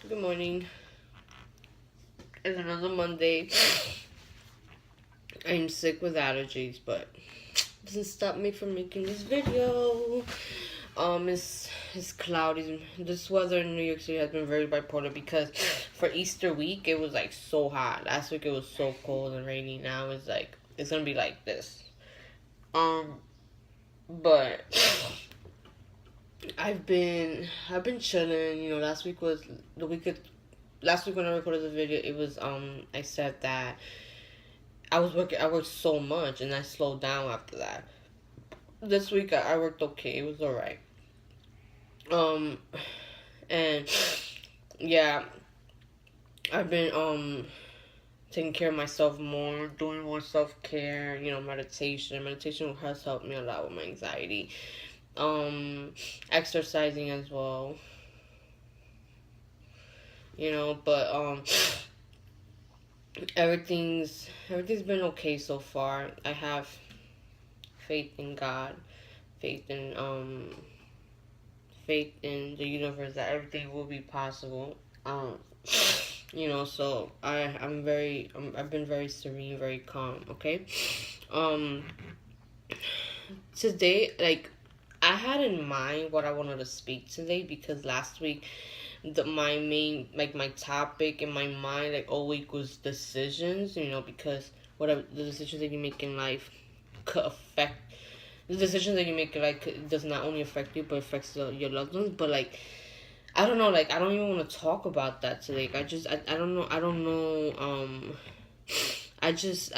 Good morning. It's another Monday. I'm sick with allergies, but it doesn't stop me from making this video. It's cloudy. This weather in New York City has been very bipolar because for Easter week it was like so hot. Last week it was so cold and rainy. Now it's gonna be like this. But I've been chilling. Last week when I recorded the video, it was I said that I worked so much and I slowed down after that. This week I worked okay. It was alright. Um and yeah, I've been taking care of myself more, doing more self care, meditation. Meditation has helped me a lot with my anxiety. Exercising as well. But everything's been okay so far. I have faith in God, faith in faith in the universe that everything will be possible. So I've been very serene, very calm. Okay. Um, Today, like, I had in mind what I wanted to speak today because last week my main, like, my topic in my mind, like, all week was decisions. Because whatever the decisions that you make in life could affect the decisions that you make in life does not only affect you but affects your loved ones. But like, I don't know, like, I don't even want to talk about that today. I don't know, I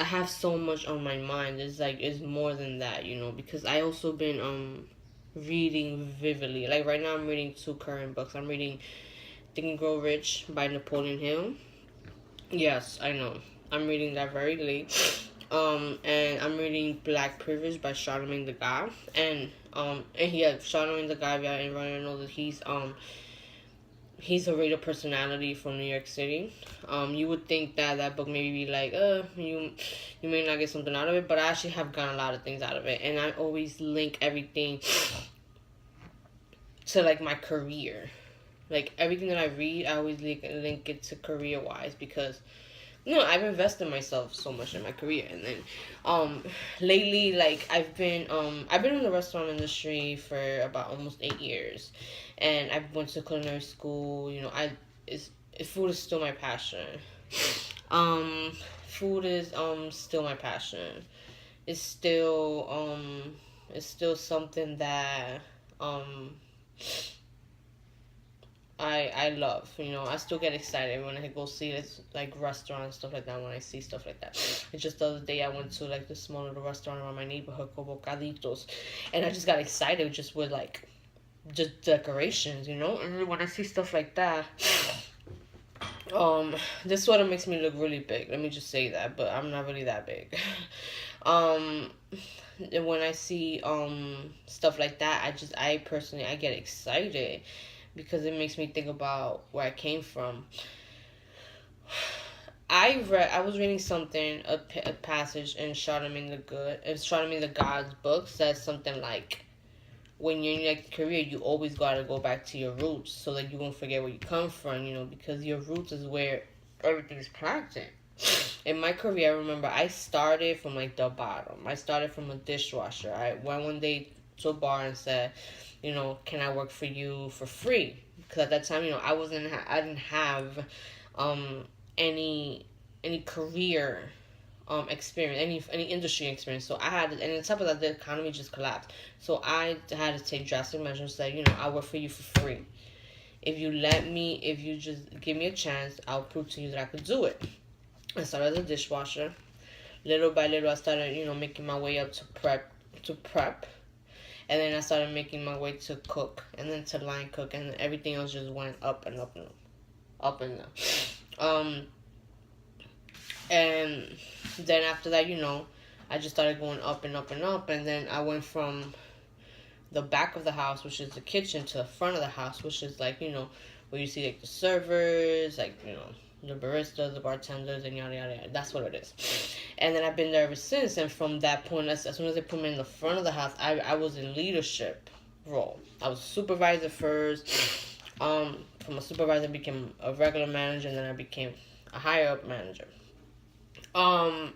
have so much on my mind. It's more than that, because I also been reading vividly. Like, right now I'm reading two current books. I'm reading Think and Grow Rich by Napoleon Hill. Yes, I know. I'm reading that very late. And I'm reading Black Privilege by Charlamagne the God. And yeah, Charlamagne the God, yeah, everyone knows that he's a radio personality from New York City. You would think that book maybe be like, you may not get something out of it, but I actually have gotten a lot of things out of it, and I always link everything to, like, my career. Like, everything that I read, I always link it to career wise because I've invested myself so much in my career. And then lately, like, I've been in the restaurant industry for about almost 8 years, and I went to culinary school. Food is still my passion. Food is still my passion. It's still something that I love. I still get excited when I go see this, like, restaurants, stuff like that, when I see stuff like that. It's just the other day I went to, like, the small little restaurant around my neighborhood called Bocaditos, and I just got excited just with, like, just decorations, and then when I see stuff like that, this sort of makes me look really big. Let me just say that, but I'm not really that big. um, when I see stuff like that, I personally get excited because it makes me think about where I came from. I was reading something, a passage in Charlamagne the God's book says something like, when you're in your career, you always gotta go back to your roots so that you won't forget where you come from, because your roots is where everything's planted. In my career, I remember I started from, like, the bottom. I started from a dishwasher. I went one day to a bar and said, can I work for you for free? Because at that time, I didn't have any career experience, any industry experience. So I had, and on top of that, the economy just collapsed. So I had to take drastic measures. Say, I work for you for free. If you just give me a chance, I'll prove to you that I could do it. I started as a dishwasher. Little by little, I started, making my way up to prep. And then I started making my way to cook, and then to line cook, and then everything else just went up and up and up and up. And then after that, I just started going up and up and up, and then I went from the back of the house, which is the kitchen, to the front of the house, which is, like, where you see, like, the servers, like, the baristas, the bartenders, and yada yada yada. That's what it is. And then I've been there ever since. And from that point, as soon as they put me in the front of the house, I was in leadership role. I was supervisor first. from a supervisor, I became a regular manager, and then I became a higher up manager. And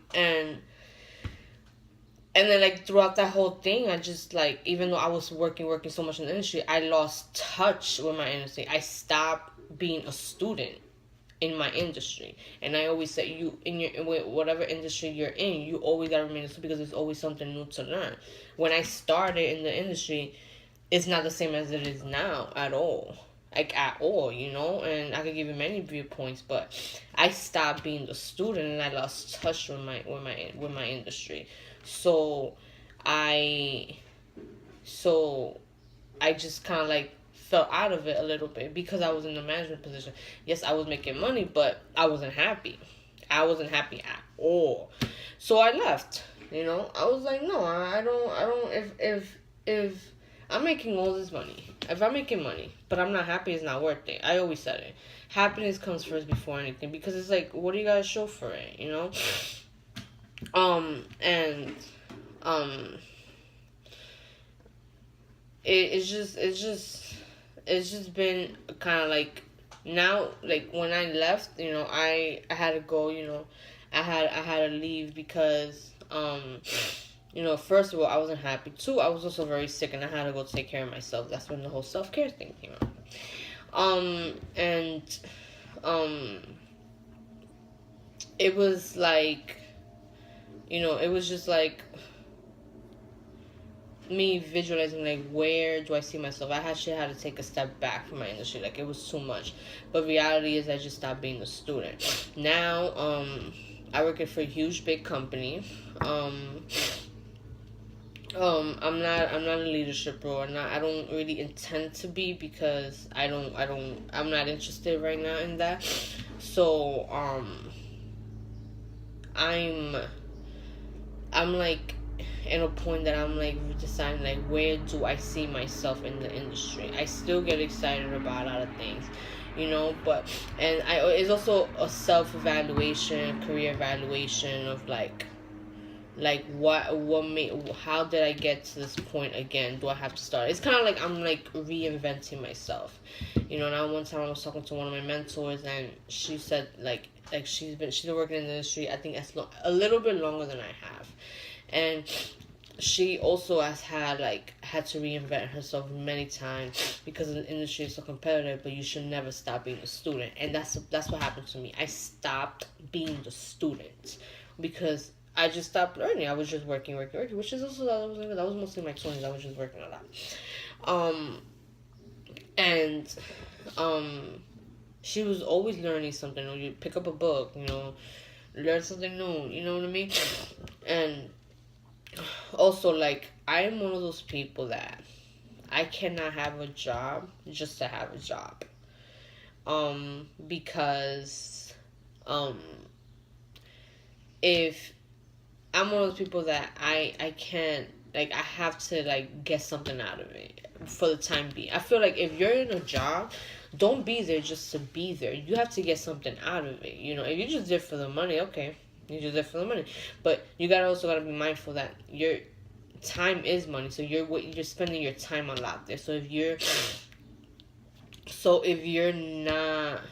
then, like, throughout that whole thing, I just, like, even though I was working so much in the industry, I lost touch with my industry. I stopped being a student in my industry. And I always say, in whatever industry you're in, you always gotta remain a student, because there's always something new to learn. When I started in the industry, it's not the same as it is now at all. Like, at all, and I could give you many viewpoints, but I stopped being the student, and I lost touch with my industry. So I just kind of, like, fell out of it a little bit, because I was in the management position. Yes, I was making money, but I wasn't happy. I wasn't happy at all. So I left. I was like, no, I don't. If I'm making all this money, if I'm making money, but I'm not happy, it's not worth it. I always said it. Happiness comes first before anything, because it's like, what do you gotta show for it? It's just been kind of like, now, like, when I left, I had to go, I had to leave, because first of all, I wasn't happy. Two, I was also very sick, and I had to go take care of myself. That's when the whole self-care thing came out. It was like, it was just like me visualizing, like, where do I see myself. I actually had to take a step back from my industry. Like, it was too much. But reality is, I just stopped being a student. Now, I work for a huge, big company. I'm not in leadership role. I don't really intend to be, because I'm not interested right now in that. So, I'm like, in a point that I'm, like, deciding, like, where do I see myself in the industry. I still get excited about a lot of things, but, and it's also a self-evaluation, career evaluation of, like what made, how did I get to this point again? Do I have to start? It's kind of like I'm, like, reinventing myself. Now, one time I was talking to one of my mentors, and she said, like she's been working in the industry, I think, a little bit longer than I have. And she also has had to reinvent herself many times, because the industry is so competitive. But you should never stop being a student, and that's what happened to me. I stopped being the student, because I just stopped learning. I was just working, which is also, that was mostly my 20s. I was just working a lot. She was always learning something. You pick up a book, learn something new. You know what I mean? And also, like, I am one of those people that I cannot have a job just to have a job. Because, if I'm one of those people that I can't, like, I have to, like, get something out of it for the time being. I feel like if you're in a job, don't be there just to be there. You have to get something out of it. If you're just there for the money, okay, you're just there for the money. But you also gotta be mindful that your time is money. So you're spending your time a lot there. So if you're not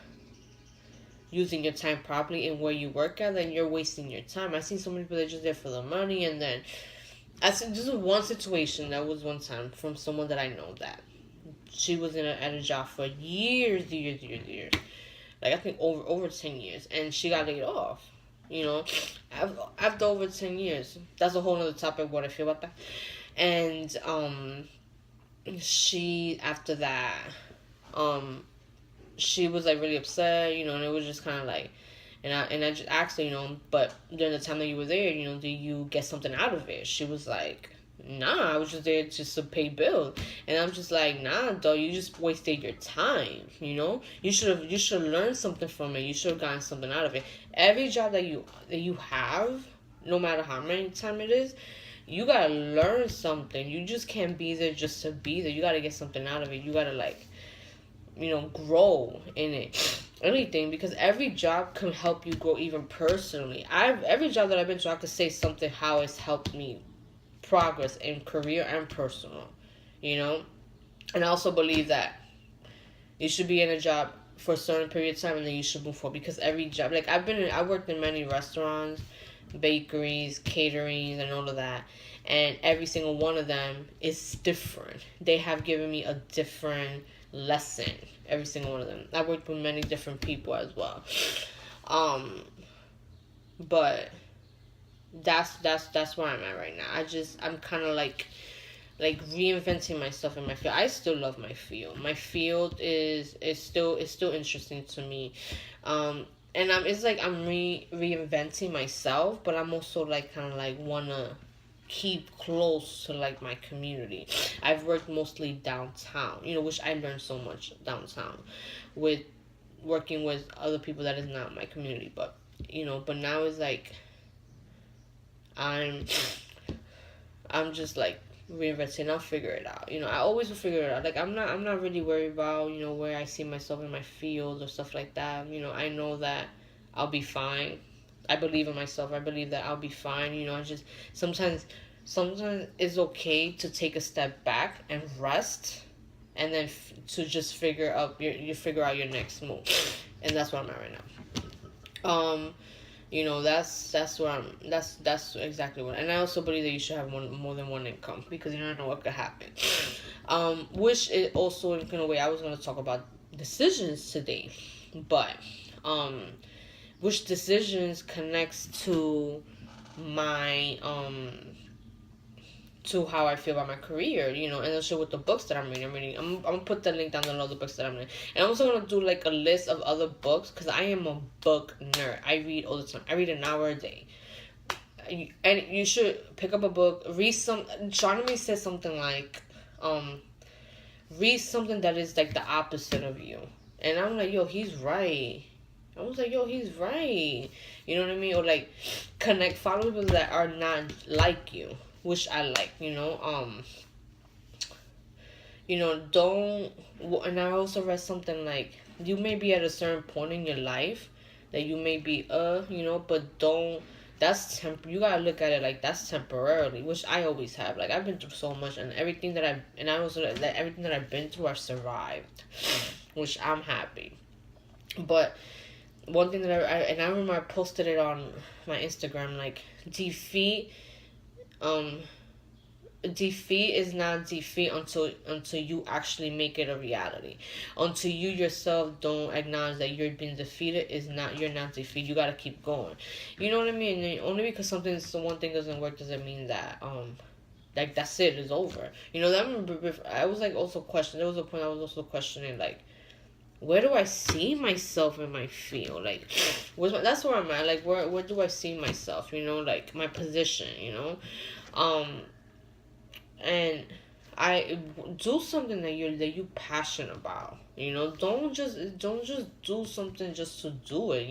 using your time properly in where you work at, then you're wasting your time. I see so many people that are just there for the money. And then I see this is one situation that was one time from someone that I know, that she was at a job for years. Like, I think over 10 years, and she got laid off. After over 10 years. That's a whole other topic, what I feel about that. And she, after that, she was, like, really upset, and it was just kind of like, and I just asked her, but during the time that you were there, do you get something out of it? She was like, nah, I was just there just to pay bills. And I'm just like, nah, though, you just wasted your time. You should learn something from it. You should have gotten something out of it. Every job that you have, no matter how many time it is, you gotta learn something. You just can't be there just to be there. You gotta get something out of it. You gotta, like, grow in it. Anything, because every job can help you grow, even personally. Every job that I've been to, I could say something how it's helped me progress in career and personal, And I also believe that You should be in a job for a certain period of time, and then you should move forward, because every job, like I worked in many restaurants, bakeries, catering, and all of that, and every single one of them is different. They have given me a different lesson. Every single one of them. I worked with many different people as well. Um, but that's where I'm at right now. I'm kind of like reinventing myself in my field. I still love my field. My field is still interesting to me. And it's like I'm reinventing myself, but I'm also like kind of like wanna keep close to like my community. I've worked mostly downtown, which I learned so much downtown with working with other people that is not my community, but now it's like I'm I'm just like reinventing. I'll figure it out. I always will figure it out. Like I'm not really worried about where I see myself in my field or stuff like that. I know that I'll be fine. I believe in myself. I believe that I'll be fine. I just sometimes it's okay to take a step back and rest, and then to just figure out your next move, and that's where I'm at right now. That's where that's exactly what. And I also believe that you should have more than one income, because you don't know what could happen. Which is also, in a way, I was going to talk about decisions today, but which decisions connects to my to how I feel about my career, and also with the books that I'm reading. I'm gonna put the link down below, the books that I'm reading. And I'm also gonna do like a list of other books, because I am a book nerd. I read all the time. I read an hour a day. And you should pick up a book, read some. Charlamagne says something like, read something that is like the opposite of you. And I'm like, yo, he's right. I was like, yo, he's right. You know what I mean? Or like, follow people that are not like you, which I like, don't, and I also read something like, you may be at a certain point in your life that you may be, but don't, you gotta look at it like that's temporarily, which I always have. Like, I've been through so much, and everything that everything that I've been through, I've survived, which I'm happy. But one thing that I remember I posted it on my Instagram, like, defeat is not defeat until you actually make it a reality. Until you yourself don't acknowledge that you're being defeated, you're not defeated. You gotta keep going. You know what I mean? And only because one thing doesn't work doesn't mean that like that's it, it's over. I was like also questioning. There was a point I was also questioning, like, where do I see myself in my field? Like, that's where I'm at. Like, where do I see myself? Like my position. And I do something that you passionate about. Don't just do something just to do it.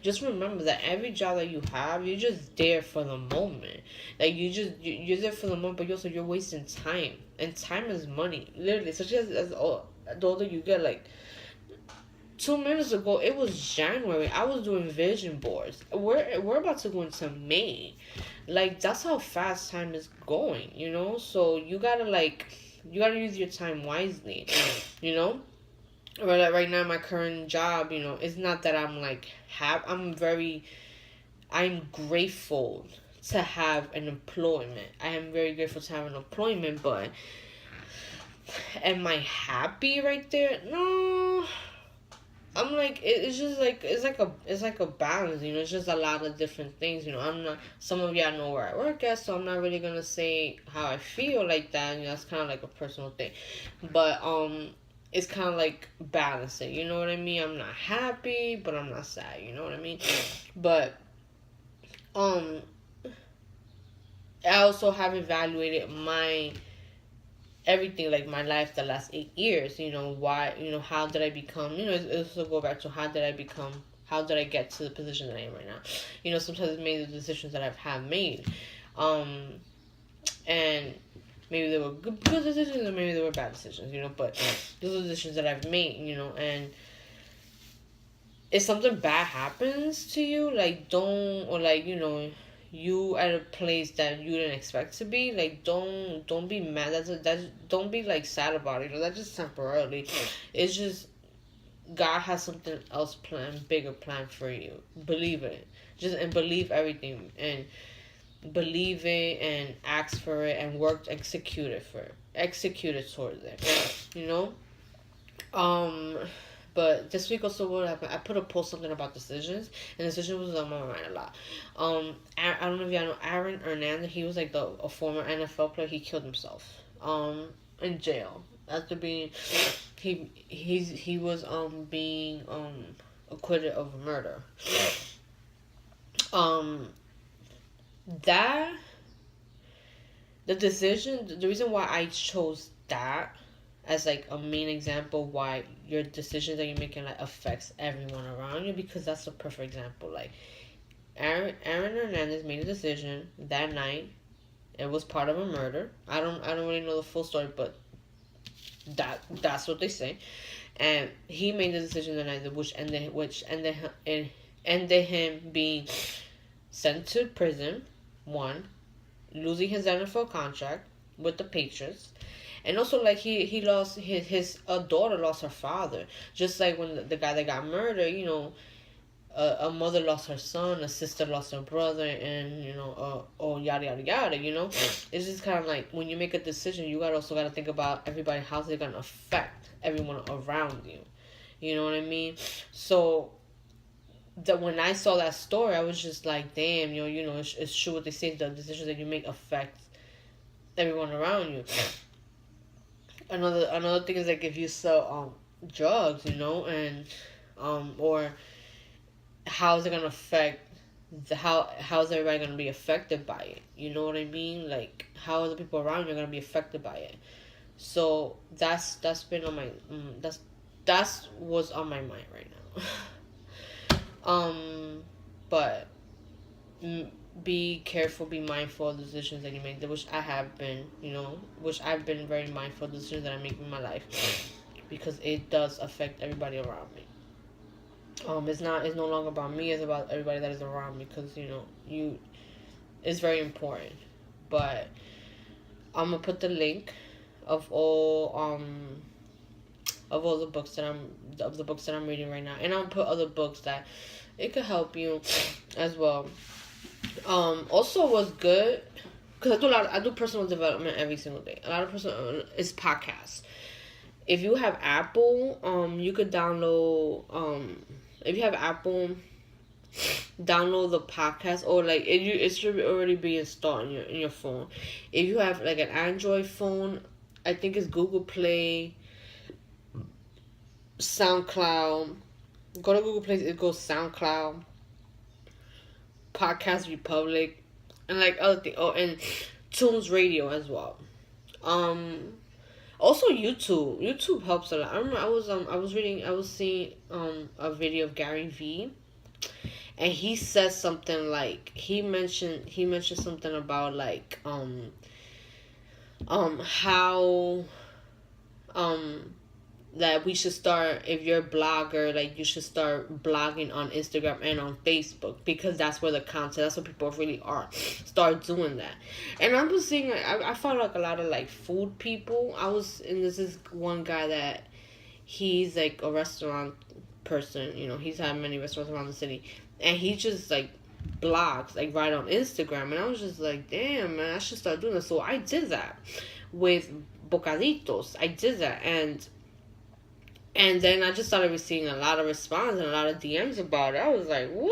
Just remember that every job that you have, you're just there for the moment. Like, you're there for the moment, but you're wasting time, and time is money. Literally, such as the older you get, like. 2 minutes ago, it was January. I was doing vision boards. We're about to go into May. Like, that's how fast time is going, So you gotta use your time wisely, Right now, my current job, it's not that I'm like I'm grateful to have an employment. I am very grateful to have an employment, but am I happy right there? No. I'm like, it's just like, it's like a balance, It's just a lot of different things, I'm not. Some of y'all know where I work at, so I'm not really gonna say how I feel like that. That's kind of like a personal thing, but it's kind of like balancing. You know what I mean? I'm not happy, but I'm not sad. You know what I mean? But I also have evaluated my everything, like my life the last 8 years. Why, how did I become, it's also go back to how did I get to the position that I am right now. Sometimes it's made the decisions that I've made, and maybe they were good decisions, or maybe they were bad decisions, but those are the decisions that I've made, and if something bad happens to you, like, don't, or like, you at a place that you didn't expect to be, like, don't be mad. That's don't be like sad about it. That's just temporarily. It's just God has something else planned, bigger plan for you. Believe it. Just and believe everything and believe it and ask for it and work execute it towards it. You know? Um but this week also what happened, I put a post something about decisions, and decision was on my mind a lot. I don't know if y'all know Aaron Hernandez. He was like a former NFL player. He killed himself in jail after being he was being acquitted of murder. um that the decision, the reason why I chose that as like a main example why your decisions that you're making like affects everyone around you, because that's a perfect example. Like Aaron Hernandez made a decision that night. It was part of a murder. I don't really know the full story, but that's what they say. And he made the decision that night, which ended him being sent to prison. One, losing his NFL contract with the Patriots, and also like he lost his a daughter lost her father, just like when the guy that got murdered, a mother lost her son, a sister lost her brother, and oh yada yada yada. It's just kind of like when you make a decision, you gotta think about everybody, how's it gonna affect everyone around you. You know what I mean? So that when I saw that story, I was just like, damn, it's true what they say. The decisions that you make affect everyone around you. Another thing is like if you sell drugs, and or how's it gonna affect how's everybody gonna be affected by it? You know what I mean? Like how are the people around you gonna be affected by it? So that's been on my that's what's on my mind right now. But be careful, be mindful of the decisions that you make, which I have been, which I've been very mindful of the decisions that I make in my life, because it does affect everybody around me. It's no longer about me, it's about everybody that is around me, because, it's very important. But I'm gonna put the link of all the books that I'm reading right now, and I'll put other books that it could help you as well. Also was good because I do personal development every single day. A lot of personal is podcasts. If you have Apple, you could download. If you have Apple, download the podcast, or like it should already be installed in your phone. If you have like an Android phone, I think it's Google Play, SoundCloud. Go to Google Play. It goes SoundCloud, Podcast Republic, and like other things. Oh, and Tunes Radio as well. Also YouTube. YouTube helps a lot. I remember I was seeing a video of Gary Vee, and he says something like he mentioned something about like how that we should start, if you're a blogger, like you should start blogging on Instagram and on Facebook, because that's where the content, that's what people really are. Start doing that. And I was seeing, I found like a lot of like food people. This is one guy that he's like a restaurant person, he's had many restaurants around the city, and he just like blogs like right on Instagram, and I was just like, damn man, I should start doing this. So I did that with Bocaditos. I did that, and then I just started receiving a lot of response and a lot of DMs about it. I was like, what?